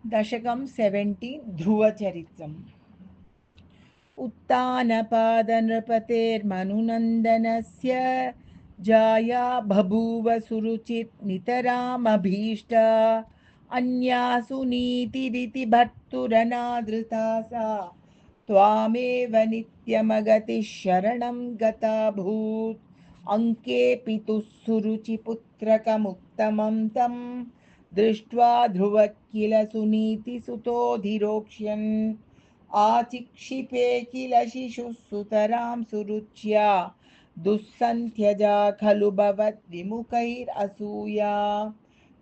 दशकं 17 ध्रुवचरित्रम्। उत्तानपादनृपतेर्मनुनन्दनस्य जाया बभूव सुरुचिर्नितरामभीष्टा। अन्यासु नीतिरिति भर्तुरनादृता सा त्वामेव नित्यमगतिः शरणं गताभूत्। अङ्के पितुः सुरुचिपुत्रकमुत्तमं तं दृष्ट्वा ध्रुवः किल सुनीतिसुतोऽधिरोक्ष्यन्। आचिक्षिपे किल शिशुः सुतरां सुरुच्या दुःसन्त्यजा खलु भवद्विमुखैरसूया।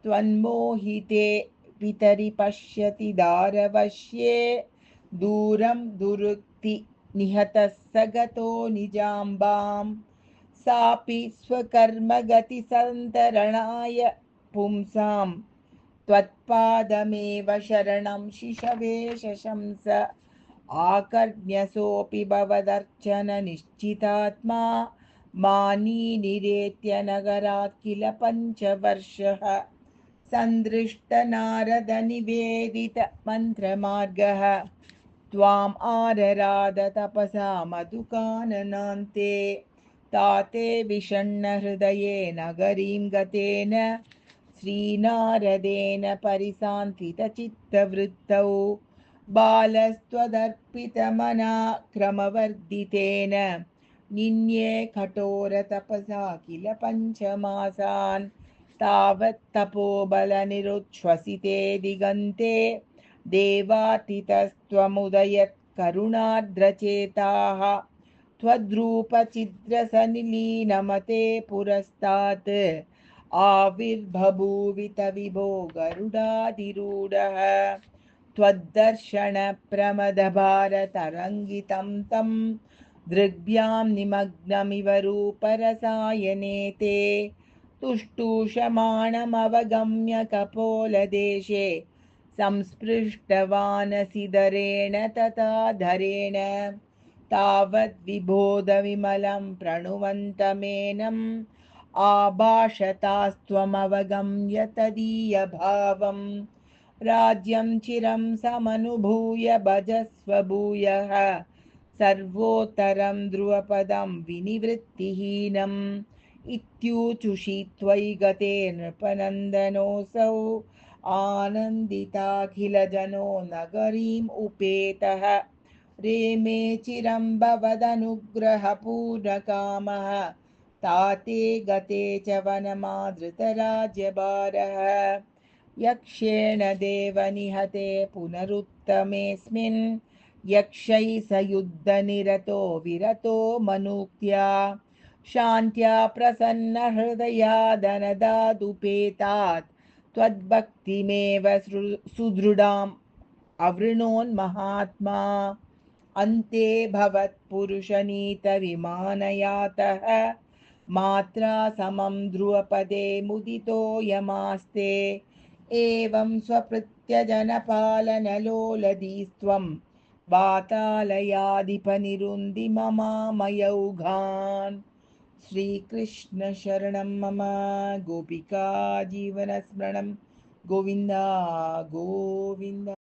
त्वन्मोहिते पितरि पश्यति दारवश्ये दूरं दुरुक्ति निहतः स गतो निजाम्बां। सापि स्वकर्मगतिसन्तरणाय पुंसां त्वत्पादमेव शरणं शिशवे शशंस। आकर्ण्यसोऽपि भवदर्चननिश्चितात्मा मानी निरेत्य नगरात् किल पञ्चवर्षः। सन्दृष्टनारदनिवेदितमन्त्रमार्गः त्वाम् आरराद तपसा मधुकाननान्ते। ताते विषण्णहृदये नगरीं गतेन श्रीनारदेन परिसान्त्वितचित्तवृत्तौ बालस्त्वदर्पितमना क्रमवर्धितेन निन्ये कठोरतपसा किल पञ्चमासान्। तावत् तपोबलनिरुच्छ्वसिते दिगन्ते देवातितस्त्वमुदयत् करुणार्द्रचेताः। त्वद्रूपचिद्रसनिलीनमते पुरस्तात् आविर्बभूवित विभो गरुडाधिरूढः। त्वद्दर्शनप्रमदभारतरङ्गितं तं दृग्भ्यां निमग्नमिव रूपरसायने ते तुष्टुषमाणमवगम्य कपोलदेशे संस्पृष्टवानसिधरेण तथा धरेण। तावद्विबोधविमलं प्रणुवन्तमेनम् आभाषतास्त्वमवगम्य तदीयभावम्। राज्यं चिरं समनुभूय भजस्व भूयः सर्वोत्तरं ध्रुवपदं विनिवृत्तिहीनम्। इत्यूचुषि त्वयि गते नृपनन्दनोऽसौ आनन्दिताखिलजनो नगरीम् उपेतः। रेमे चिरं भवदनुग्रहपूर्णकामः ताते गते च वनमादृतराज्यभारः। यक्षेण देवनिहते पुनरुत्तमेऽस्मिन् यक्षैः स युद्धनिरतो विरतो मनुक्त्या। शान्त्या प्रसन्नहृदया धनदादुपेतात् त्वद्भक्तिमेव सुदृढाम् अवृणोन्महात्मा। अन्ते भवत्पुरुषनीतविमानयातः मात्रा समं ध्रुवपदे मुदितो यमास्ते। एवं स्वपृत्यजनपालनलोलधीस्त्वं वातालयाधिपनिरुन्धि ममामयौघान्। श्रीकृष्ण शरणं मम गोपिका जीवनस्मरणं गोविन्द गोविन्द।